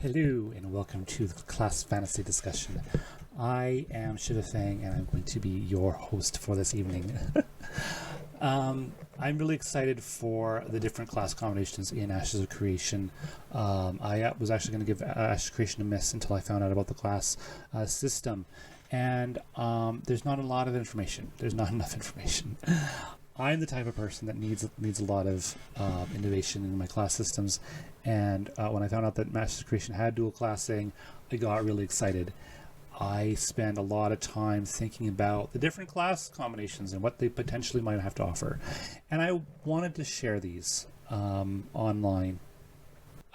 Hello and welcome to the Class Fantasy discussion. I am Shidafang and I'm going to be your host for this evening. I'm really excited for the different class combinations in Ashes of Creation. I was actually going to give Ashes of Creation a miss until I found out about the class system. And there's not a lot of information. There's not enough information. I'm the type of person that needs a lot of innovation in my class systems, and when I found out that Masters of Creation had dual classing, I got really excited. I spend a lot of time thinking about the different class combinations and what they potentially might have to offer, and I wanted to share these online.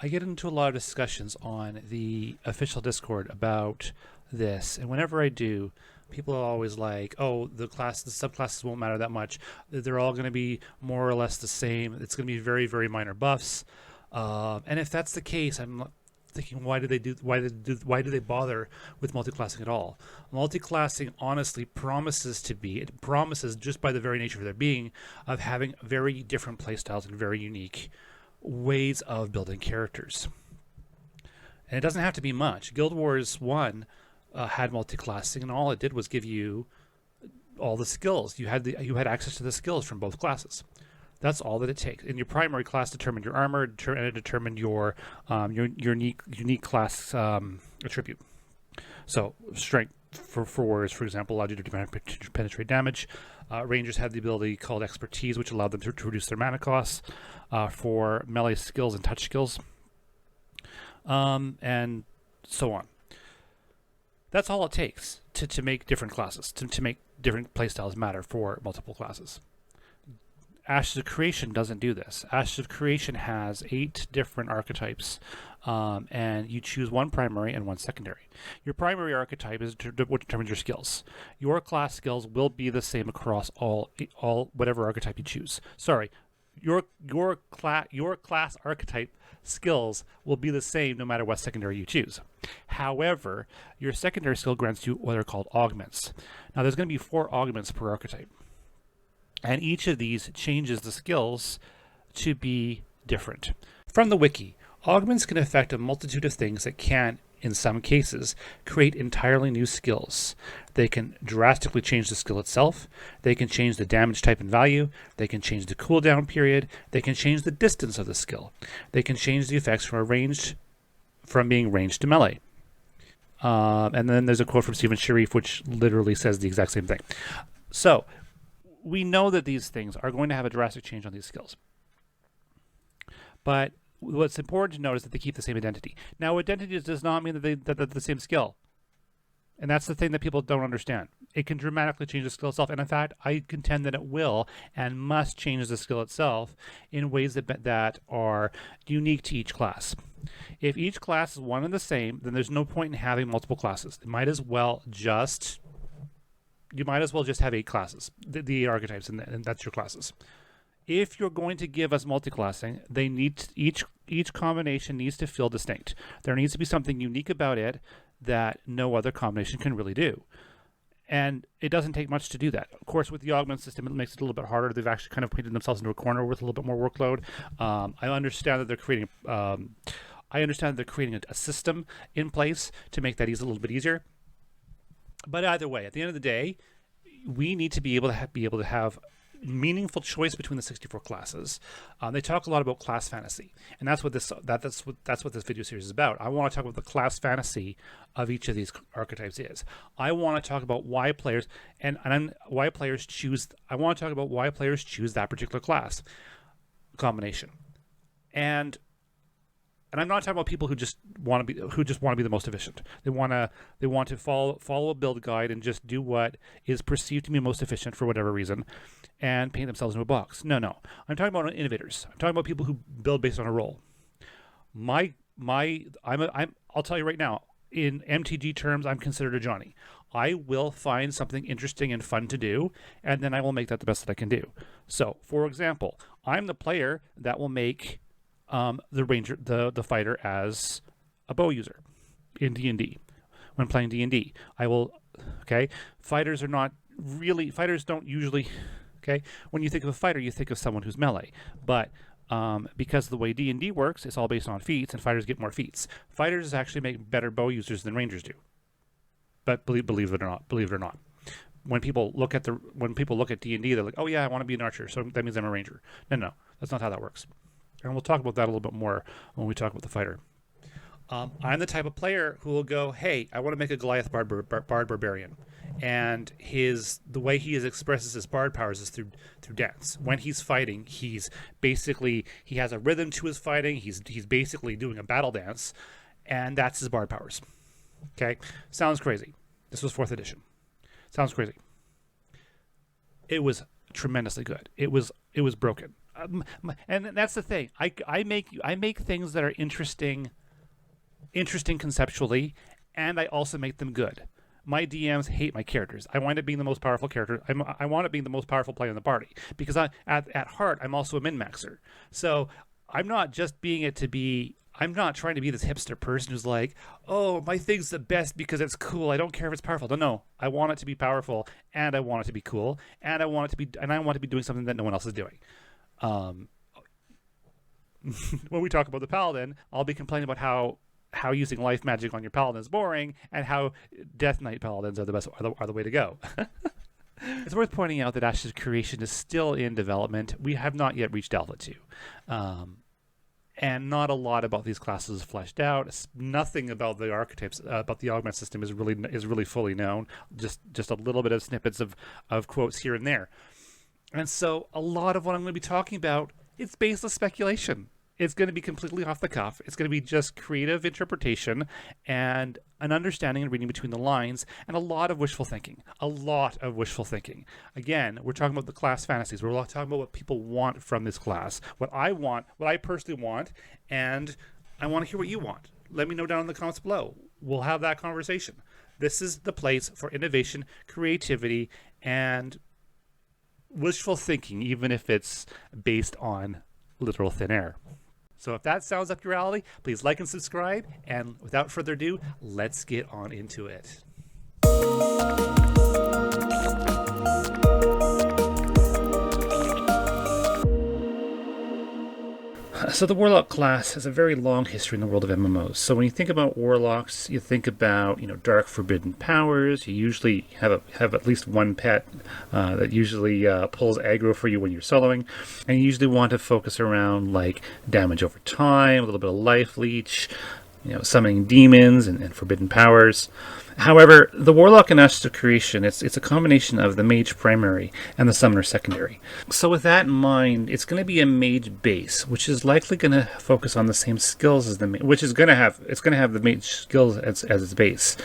I get into a lot of discussions on the official Discord about this, and whenever I do, people are always like, oh, the subclasses won't matter that much. They're all going to be more or less the same. It's going to be very, very minor buffs. And if that's the case, I'm thinking, why do they bother with multiclassing at all? Multiclassing honestly promises just by the very nature of their being, of having very different playstyles and very unique ways of building characters. And it doesn't have to be much. Guild Wars 1 had multi-classing, and all it did was give you all the skills. You had access to the skills from both classes. That's all that it takes. And your primary class determined your armor, and it determined your unique class attribute. So strength for warriors, for example, allowed you to penetrate damage. Rangers had the ability called expertise, which allowed them to reduce their mana costs. For melee skills and touch skills, and so on. That's all it takes to make different classes, to make different playstyles matter for multiple classes. Ashes of Creation doesn't do this. Ashes of Creation has 8 different archetypes, and you choose one primary and one secondary. Your primary archetype is what determines your skills. Your class skills will be the same across all whatever archetype you choose. Sorry, your class archetype skills will be the same no matter what secondary you choose. However, your secondary skill grants you what are called augments. Now, there's going to be 4 augments per archetype, and each of these changes the skills to be different. From the wiki, augments can affect a multitude of things that can, in some cases, create entirely new skills. They can drastically change the skill itself. They can change the damage type and value. They can change the cooldown period. They can change the distance of the skill. They can change the effects from being ranged to melee. And then there's a quote from Stephen Sharif, which literally says the exact same thing. So we know that these things are going to have a drastic change on these skills. But what's important to note is that they keep the same identity. Now, identity does not mean that they're the same skill. And that's the thing that people don't understand. It can dramatically change the skill itself. And in fact, I contend that it will and must change the skill itself in ways that are unique to each class. If each class is one and the same, then there's no point in having multiple classes. You might as well just have 8 classes, the archetypes, and that's your classes. If you're going to give us multiclassing, each combination needs to feel distinct. There needs to be something unique about it that no other combination can really do. And it doesn't take much to do that. Of course, with the augment system, it makes it a little bit harder. They've actually kind of painted themselves into a corner with a little bit more workload. I understand that they're creating a system in place to make that a little bit easier. But either way, at the end of the day, we need to be able to have meaningful choice between the 64 classes. They talk a lot about class fantasy, and that's what this video series is about. I want to talk about the class fantasy of each of these archetypes is. I want to talk about why players why players choose. I want to talk about why players choose that particular class combination, and I'm not talking about people who just want to be the most efficient. They want to follow a build guide and just do what is perceived to be most efficient for whatever reason, and paint themselves into a box. No. I'm talking about innovators. I'm talking about people who build based on a role. I'll tell you right now, in MTG terms, I'm considered a Johnny. I will find something interesting and fun to do, and then I will make that the best that I can do. So, for example, I'm the player that will make the fighter as a bow user in D&D. When playing D&D, I will. Okay, fighters don't usually. Okay, when you think of a fighter, you think of someone who's melee, but Because the way D&D works, it's all based on feats, and fighters get more feats. Fighters actually make better bow users than rangers do. But believe it or not, when people look at D&D, they're like, oh yeah, I want to be an archer, so that means I'm a ranger. No, that's not how that works. And we'll talk about that a little bit more when we talk about the fighter. I'm the type of player who will go, hey, I want to make a Goliath bard barbarian, and the way he expresses his bard powers is through dance. When he's fighting, he has a rhythm to his fighting. He's basically doing a battle dance, and that's his bard powers. Okay, sounds crazy. This was 4th edition. Sounds crazy. It was tremendously good. It was broken, and that's the thing. I make things that are interesting conceptually, and I also make them good. My DMs hate my characters. I wind up being the most powerful character. I want to be the most powerful player in the party because at heart I'm also a min-maxer. So I'm not just being it to be. I'm not trying to be this hipster person who's like, oh, my thing's the best because it's cool. I don't care if it's powerful. No. I want it to be powerful, and I want it to be cool, and I want to be doing something that no one else is doing. When we talk about the paladin, I'll be complaining about how using life magic on your paladin is boring, and how Death Knight paladins are the way to go. It's worth pointing out that Ashes of Creation is still in development. We have not yet reached Alpha 2. And not a lot about these classes is fleshed out. Nothing about the archetypes, about the augment system is really fully known. Just a little bit of snippets of quotes here and there. And so a lot of what I'm going to be talking about, it's baseless speculation. It's going to be completely off the cuff. It's going to be just creative interpretation and an understanding and reading between the lines, and a lot of wishful thinking. Again, we're talking about the class fantasies. We're talking about what people want from this class, what I want, what I personally want, and I want to hear what you want. Let me know down in the comments below. We'll have that conversation. This is the place for innovation, creativity, and wishful thinking, even if it's based on literal thin air. So if that sounds up your alley, please like and subscribe. And without further ado, let's get on into it. So the Warlock class has a very long history in the world of MMOs. So when you think about Warlocks, you think about dark forbidden powers. You usually have at least one pet that usually pulls aggro for you when you're soloing, and you usually want to focus around like damage over time, a little bit of life leech, summoning demons and forbidden powers. However, the Warlock in Ashes of Creation, it's a combination of the Mage primary and the Summoner secondary. So with that in mind, it's going to be a Mage base, which is likely going to focus on the same skills as the Mage, which is going to have the Mage skills as its base.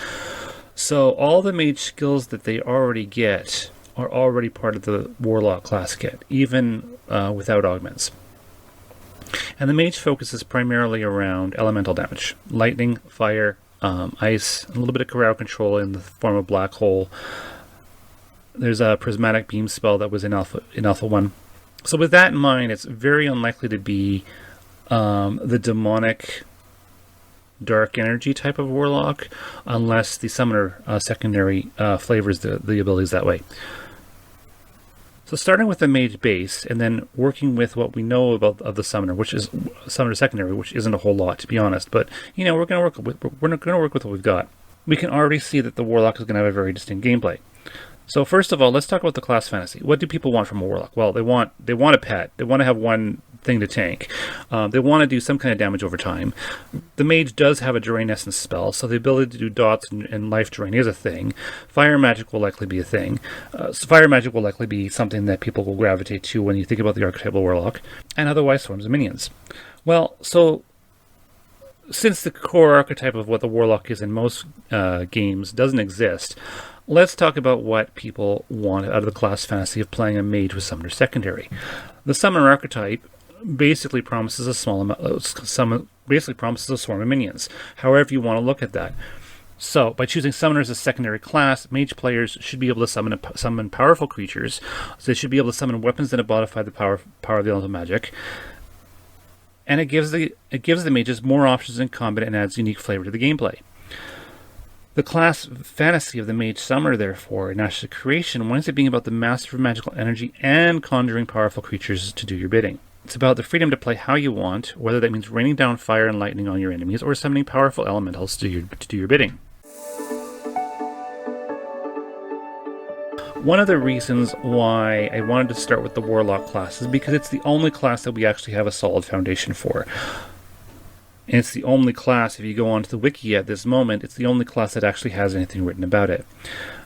So all the Mage skills that they already get are already part of the Warlock class kit, even without augments. And the Mage focuses primarily around elemental damage: lightning, fire, ice, a little bit of crowd control in the form of black hole. There's a prismatic beam spell that was in Alpha 1. So with that in mind, it's very unlikely to be the demonic dark energy type of Warlock, unless the Summoner secondary flavors the abilities that way. So starting with the Mage base, and then working with what we know of the Summoner, which is Summoner secondary, which isn't a whole lot, to be honest. But we're going to work with what we've got. We can already see that the Warlock is going to have a very distinct gameplay. So first of all, let's talk about the class fantasy. What do people want from a Warlock? Well, they want a pet. They want to have one thing to tank. They want to do some kind of damage over time. The Mage does have a Drain Essence spell, so the ability to do dots and life drain is a thing. Fire magic will likely be a thing. So fire magic will likely be something that people will gravitate to when you think about the archetypal Warlock, and otherwise swarms of minions. Well, so since the core archetype of what the Warlock is in most games doesn't exist, let's talk about what people want out of the class fantasy of playing a Mage with Summoner secondary. The Summoner archetype basically promises a swarm of minions, however you want to look at that. So by choosing Summoner as a secondary class, Mage players should be able to summon powerful creatures. So they should be able to summon weapons that modify the power of the elemental magic. And it gives the mages more options in combat and adds unique flavor to the gameplay. The class fantasy of the Mage Summoner, therefore, in Ashes of Creation, winds up being about the master of magical energy and conjuring powerful creatures to do your bidding. It's about the freedom to play how you want, whether that means raining down fire and lightning on your enemies or summoning powerful elementals to do your bidding. One of the reasons why I wanted to start with the Warlock class is because it's the only class that we actually have a solid foundation for. And it's the only class, if you go onto the wiki at this moment, it's the only class that actually has anything written about it.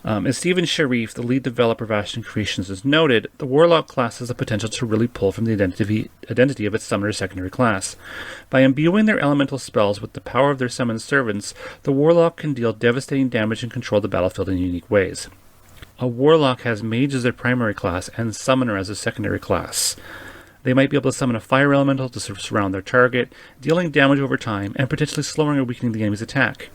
As Stephen Sharif, the lead developer of Ashen Creations, has noted, the Warlock class has the potential to really pull from the identity of its summoner's secondary class. By imbuing their elemental spells with the power of their summoned servants, the Warlock can deal devastating damage and control the battlefield in unique ways. A Warlock has Mage as their primary class and Summoner as a secondary class. They might be able to summon a fire elemental to surround their target, dealing damage over time and potentially slowing or weakening the enemy's attack.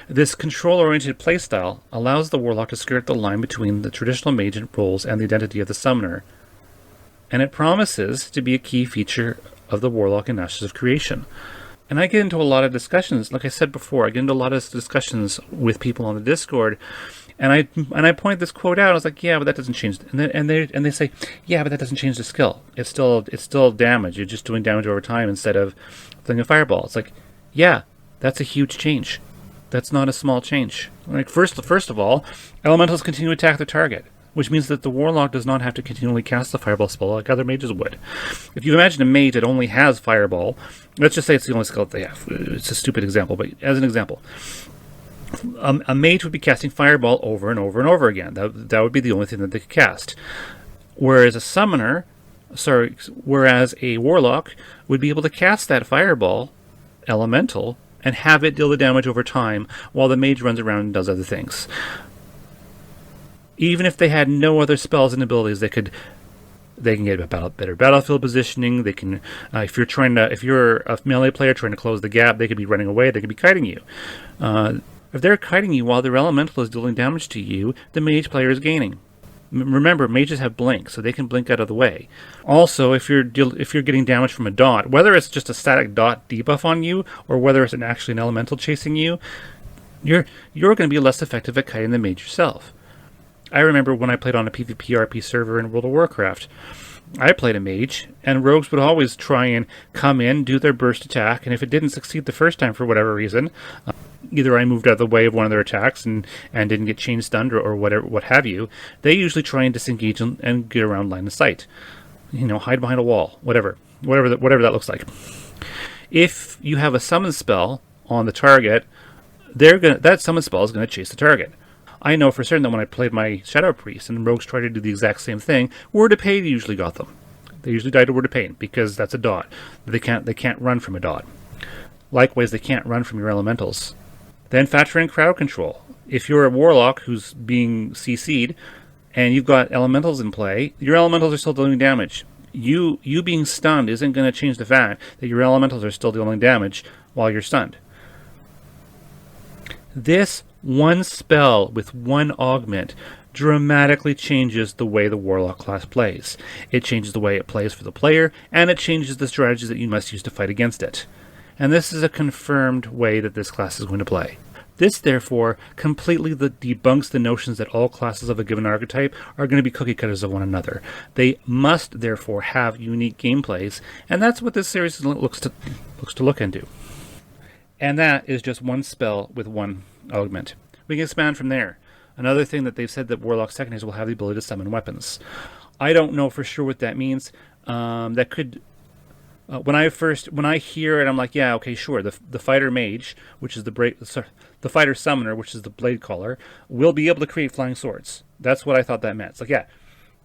This control-oriented playstyle allows the Warlock to skirt the line between the traditional Mage roles and the identity of the Summoner, and it promises to be a key feature of the Warlock in Ashes of Creation. And I get into a lot of discussions, like I said before, I get into a lot of discussions with people on the Discord, and I point this quote out. I was like, yeah, but that doesn't change. And they say, yeah, but that doesn't change the skill. It's still damage. You're just doing damage over time instead of throwing a fireball. It's like, yeah, that's a huge change. That's not a small change. Like first of all, elementals continue to attack their target, which means that the Warlock does not have to continually cast the fireball spell like other mages would. If you imagine a mage that only has fireball, let's just say it's the only skill that they have. It's a stupid example, but as an example. A mage would be casting fireball over and over and over again. That would be the only thing that they could cast. Whereas a warlock would be able to cast that fireball elemental and have it deal the damage over time while the mage runs around and does other things. Even if they had no other spells and abilities, they can get better battlefield positioning. They can, if you're a melee player trying to close the gap, they could be running away. They could be kiting you. If they're kiting you while their elemental is dealing damage to you, the mage player is gaining. Remember, mages have blink, so they can blink out of the way. Also, if you're getting damage from a dot, whether it's just a static dot debuff on you, or whether it's actually an elemental chasing you, you're going to be less effective at kiting the mage yourself. I remember when I played on a PvP RP server in World of Warcraft, I played a mage, and rogues would always try and come in, do their burst attack, and if it didn't succeed the first time for whatever reason, either I moved out of the way of one of their attacks and didn't get chain stunned or what have you, they usually try and disengage and get around line of sight. Hide behind a wall, whatever that looks like. If you have a summon spell on the target, that summon spell is going to chase the target. I know for certain that when I played my Shadow Priest and rogues tried to do the exact same thing, Word of Pain usually got them. They usually died to Word of Pain because that's a dot. They can't run from a dot. Likewise, they can't run from your elementals. Then factor in crowd control. If you're a warlock who's being CC'd and you've got elementals in play, your elementals are still dealing damage. You being stunned isn't going to change the fact that your elementals are still dealing damage while you're stunned. This one spell with one augment dramatically changes the way the Warlock class plays. It changes the way it plays for the player, and it changes the strategies that you must use to fight against it. And this is a confirmed way that this class is going to play. This, therefore, completely debunks the notions that all classes of a given archetype are going to be cookie cutters of one another. They must, therefore, have unique gameplays, and that's what this series looks to look into. And that is just one spell with one augment. We can expand from there. Another thing that they've said that Warlock secondaries will have the ability to summon weapons. I don't know for sure what that means. That could... when I hear it, I'm like, yeah, okay, sure. The fighter mage, which is the fighter summoner, which is the blade caller, will be able to create flying swords. That's what I thought that meant. It's like, yeah,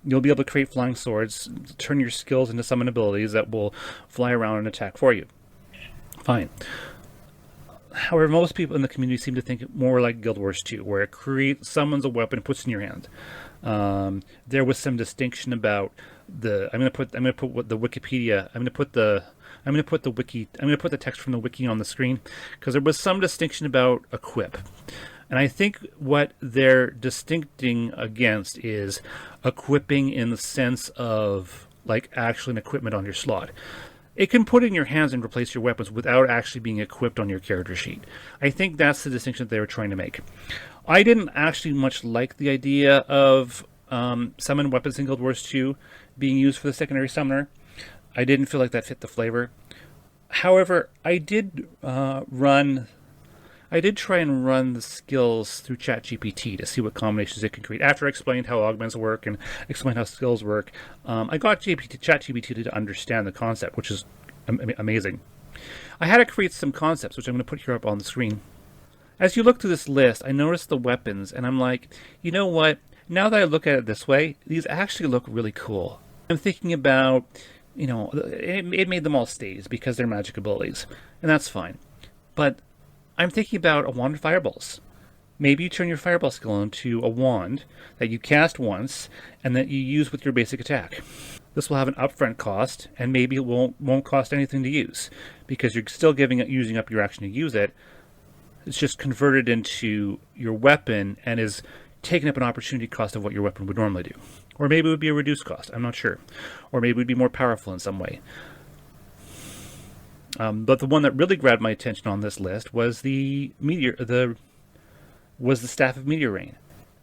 you'll be able to create flying swords, turn your skills into summon abilities that will fly around and attack for you. Fine. However, most people in the community seem to think more like Guild Wars 2, where it summons a weapon and puts it in your hand. There was some distinction about I'm going to put the Wikipedia. I'm going to put the text from the wiki on the screen because there was some distinction about equip. And I think what they're distincting against is equipping in the sense of like actually an equipment on your slot. It can put it in your hands and replace your weapons without actually being equipped on your character sheet. I think that's the distinction that they were trying to make. I didn't actually much like the idea of summon weapons in Guild Wars 2 being used for the secondary summoner. I didn't feel like that fit the flavor. However, I did try and run the skills through ChatGPT to see what combinations it can create. After I explained how augments work and explained how skills work, I got ChatGPT to understand the concept, which is amazing. I had to create some concepts, which I'm going to put here up on the screen. As you look through this list, I noticed the weapons, and I'm like, you know what? Now that I look at it this way, these actually look really cool. I'm thinking about, it made them all stays because they're magic abilities, and that's fine. But I'm thinking about a wand of fireballs. Maybe you turn your fireball skill into a wand that you cast once and that you use with your basic attack. This will have an upfront cost, and maybe it won't cost anything to use because you're still using up your action to use it. It's just converted into your weapon and is taking up an opportunity cost of what your weapon would normally do. Or maybe it would be a reduced cost. I'm not sure. Or maybe it would be more powerful in some way. But the one that really grabbed my attention on this list was the Staff of Meteor Rain.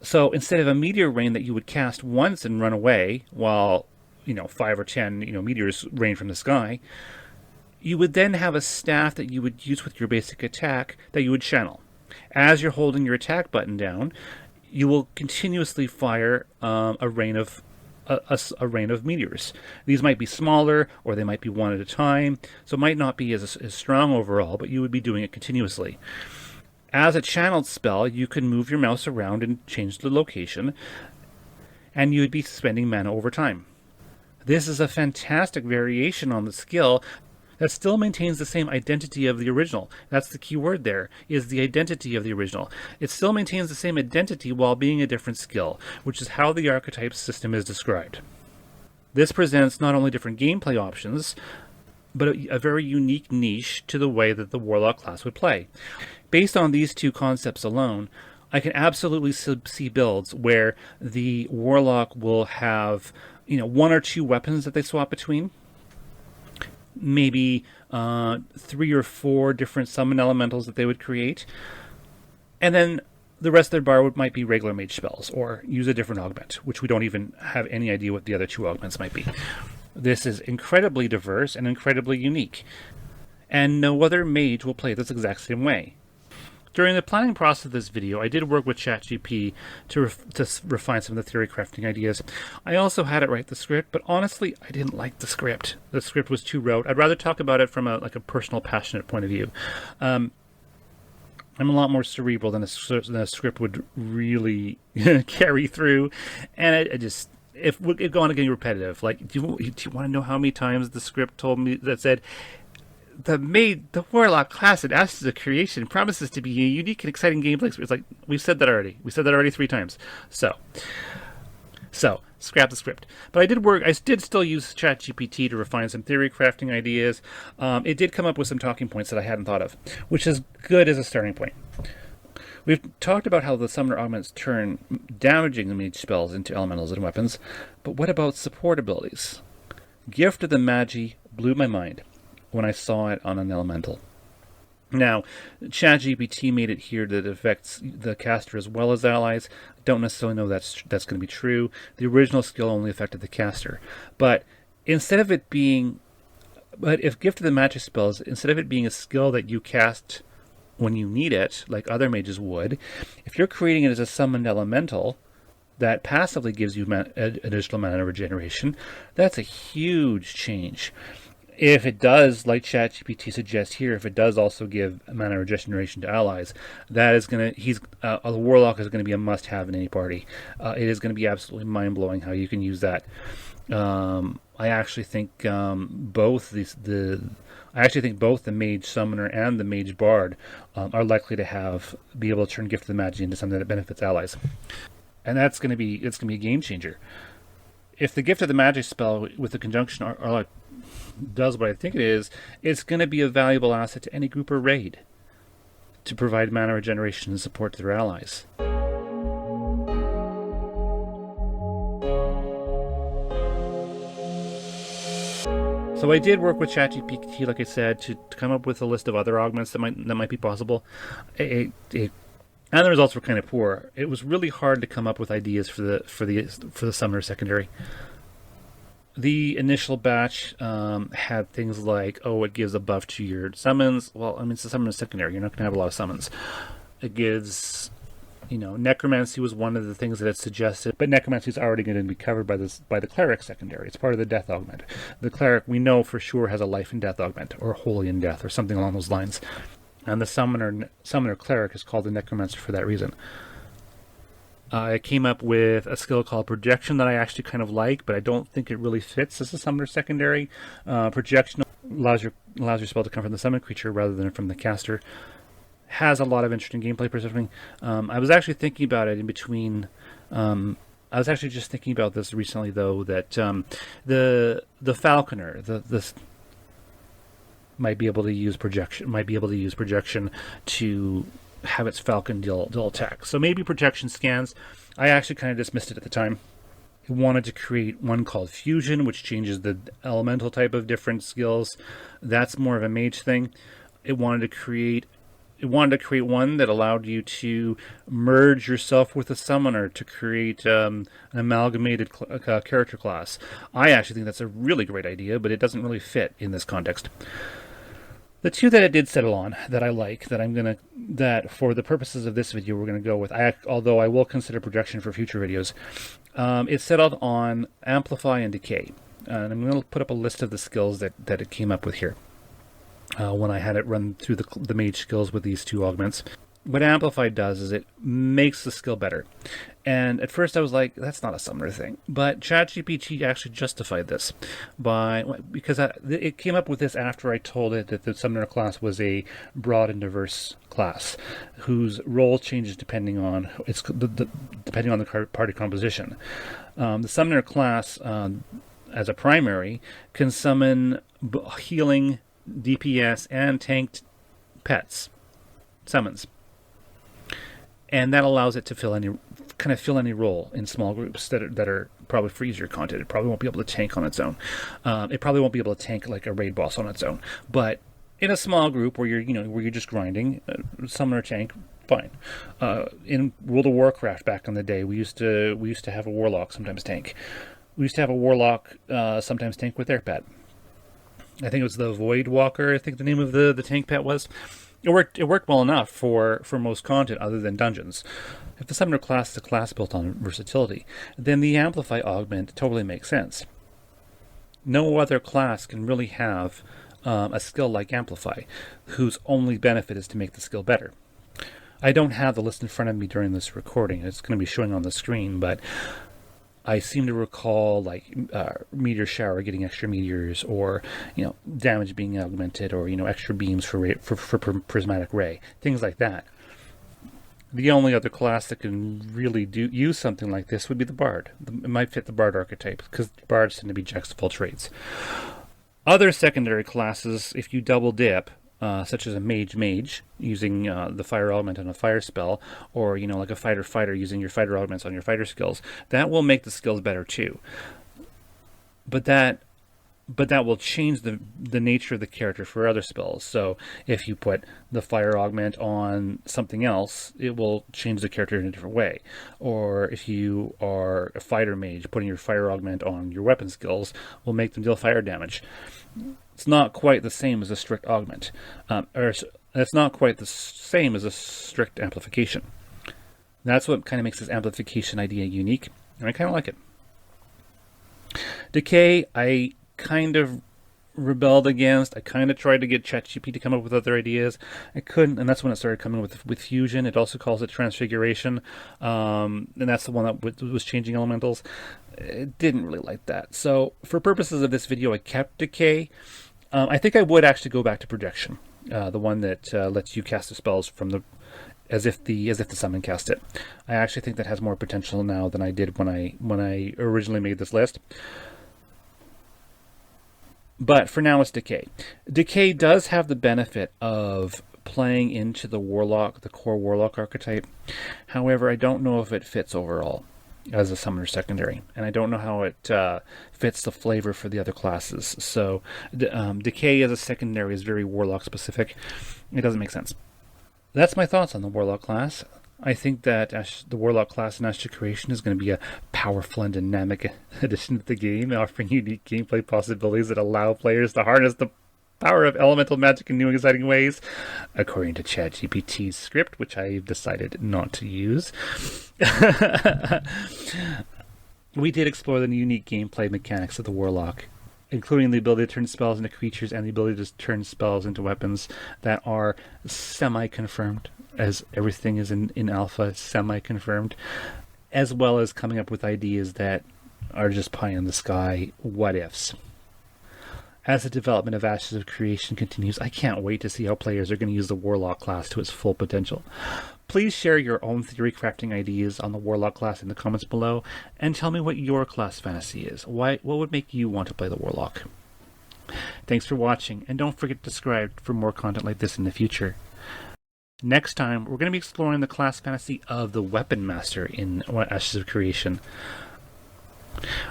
So instead of a meteor rain that you would cast once and run away while 5 or 10 meteors rain from the sky, you would then have a staff that you would use with your basic attack that you would channel. As you're holding your attack button down, you will continuously fire a rain of meteors. These might be smaller, or they might be one at a time, so it might not be as strong overall, but you would be doing it continuously. As a channeled spell, you can move your mouse around and change the location, and you would be spending mana over time. This is a fantastic variation on the skill that still maintains the same identity of the original. That's the key word there, is the identity of the original. It still maintains the same identity while being a different skill, which is how the archetype system is described. This presents not only different gameplay options, but a very unique niche to the way that the Warlock class would play. Based on these two concepts alone, I can absolutely see builds where the Warlock will have, one or two weapons that they swap between. Maybe 3 or 4 different summon elementals that they would create. And then the rest of their bar might be regular mage spells, or use a different augment, which we don't even have any idea what the other 2 augments might be. This is incredibly diverse and incredibly unique. And no other mage will play this exact same way. During the planning process of this video, I did work with ChatGPT to refine some of the theory crafting ideas. I also had it write the script, but honestly, I didn't like the script. The script was too rote. I'd rather talk about it from a personal, passionate point of view. I'm a lot more cerebral than a script would really carry through, and if we're going to get repetitive, like, do you want to know how many times the script told me that said, the Warlock class in Ashes of Creation promises to be a unique and exciting gameplay experience. It's like, we've said that already. We said that already 3 times. So scrap the script. But I did still use ChatGPT to refine some theory crafting ideas. It did come up with some talking points that I hadn't thought of, which is good as a starting point. We've talked about how the summoner augments turn damaging mage spells into elementals and weapons, but what about support abilities? Gift of the Magi blew my mind when I saw it on an elemental. Now, ChatGPT made it here that it affects the caster as well as allies. I don't necessarily know that's going to be true. The original skill only affected the caster. But if Gift of the Magi spells, instead of it being a skill that you cast when you need it, like other mages would, if you're creating it as a summoned elemental that passively gives you additional mana regeneration, that's a huge change. If it does, like ChatGPT suggests here, if it does also give mana regeneration to allies, that is going to, the Warlock is going to be a must-have in any party. It is going to be absolutely mind-blowing how you can use that. I actually think both the Mage Summoner and the Mage Bard are likely to be able to turn Gift of the Magi into something that benefits allies, and it's going to be a game changer. If the Gift of the Magi spell with the conjunction are does what I think it is, it's going to be a valuable asset to any group or raid to provide mana regeneration and support to their allies. So I did work with ChatGPT, like I said, to come up with a list of other augments that might be possible. And the results were kind of poor. It was really hard to come up with ideas for the summoner secondary. The initial batch had things like, oh, it gives a buff to your summons. Well, I mean, it's a summon secondary. You're not going to have a lot of summons. It gives, necromancy was one of the things that it suggested, but necromancy is already going to be covered by the cleric secondary. It's part of the death augment. The cleric, we know for sure, has a life and death augment, or holy and death, or something along those lines. And the summoner cleric is called the necromancer for that reason. I came up with a skill called projection that I actually kind of like, but I don't think it really fits as a summoner secondary. Projection allows your spell to come from the summoned creature rather than from the caster. Has a lot of interesting gameplay positioning. I was actually thinking about it in between. I was actually just thinking about this recently, though, that the falconer, the might be able to use projection to have its falcon deal attack. So maybe projection scans. I actually kind of dismissed it at the time. It wanted to create one called fusion, which changes the elemental type of different skills. That's more of a mage thing. It wanted to create one that allowed you to merge yourself with a summoner to create an amalgamated character class. I actually think that's a really great idea, but it doesn't really fit in this context. The two that I did settle on that I like, that for the purposes of this video we're gonna go with, although I will consider projection for future videos, it settled on amplify and decay. And I'm gonna put up a list of the skills that it came up with here. When I had it run through the mage skills with these two augments. What Amplify does is it makes the skill better. And at first I was like, that's not a summoner thing. But ChatGPT actually justified this because it came up with this after I told it that the summoner class was a broad and diverse class whose role changes depending on the party composition. The summoner class, as a primary, can summon healing, DPS, and tanked pets summons. And that allows it to fill any role in small groups that are probably for easier content. It probably won't be able to tank on its own. It probably won't be able to tank like a raid boss on its own. But in a small group where you're just grinding, summoner tank, fine. In World of Warcraft back in the day, we used to have a warlock sometimes tank. We used to have a warlock sometimes tank with their pet. I think it was the Void Walker. I think the name of the tank pet was. It worked well enough for most content other than dungeons. If the summoner class is a class built on versatility, then the Amplify augment totally makes sense. No other class can really have a skill like Amplify, whose only benefit is to make the skill better. I don't have the list in front of me during this recording. It's going to be showing on the screen, but I seem to recall meteor shower getting extra meteors, or damage being augmented, or extra beams for prismatic ray, things like that. The only other class that can really use something like this would be the bard. It might fit the bard archetype because bards tend to be jacks of all trades. Other secondary classes, if you double dip, such as a mage using the fire augment on a fire spell, or like a fighter using your fighter augments on your fighter skills, that will make the skills better too. But that will change the nature of the character for other spells. So if you put the fire augment on something else, it will change the character in a different way. Or if you are a fighter mage, putting your fire augment on your weapon skills will make them deal fire damage. It's not quite the same as a strict augment, or it's not quite the same as a strict amplification. That's what kind of makes this amplification idea unique, and I kind of like it. Decay, I kind of rebelled against. I kind of tried to get ChatGPT to come up with other ideas. I couldn't, and that's when it started coming with fusion. It also calls it transfiguration, and that's the one that was changing elementals. It didn't really like that. So for purposes of this video, I kept decay. I think I would actually go back to projection, the one that lets you cast the spells from as if the summon cast it. I actually think that has more potential now than I did when I originally made this list. But for now, it's decay. Decay does have the benefit of playing into the core warlock archetype. However, I don't know if it fits overall as a summoner secondary, and I don't know how it fits the flavor for the other classes. So decay as a secondary is very warlock specific. It doesn't make sense. That's my thoughts on the warlock class. I think that the Warlock class in Ashes of Creation is going to be a powerful and dynamic addition to the game, offering unique gameplay possibilities that allow players to harness the power of elemental magic in new and exciting ways, according to ChatGPT's script, which I've decided not to use. We did explore the unique gameplay mechanics of the Warlock, including the ability to turn spells into creatures and the ability to turn spells into weapons that are semi-confirmed, as everything is in alpha, semi-confirmed, as well as coming up with ideas that are just pie in the sky what-ifs. As the development of Ashes of Creation continues, I can't wait to see how players are going to use the Warlock class to its full potential. Please share your own theory crafting ideas on the Warlock class in the comments below, and tell me what your class fantasy is. What would make you want to play the Warlock? Thanks for watching, and don't forget to subscribe for more content like this in the future. Next time, we're going to be exploring the class fantasy of the Weapon Master in Ashes of Creation.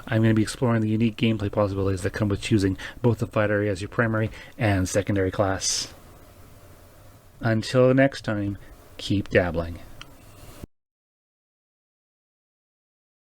I'm going to be exploring the unique gameplay possibilities that come with choosing both the fighter as your primary and secondary class. Until next time, keep dabbling.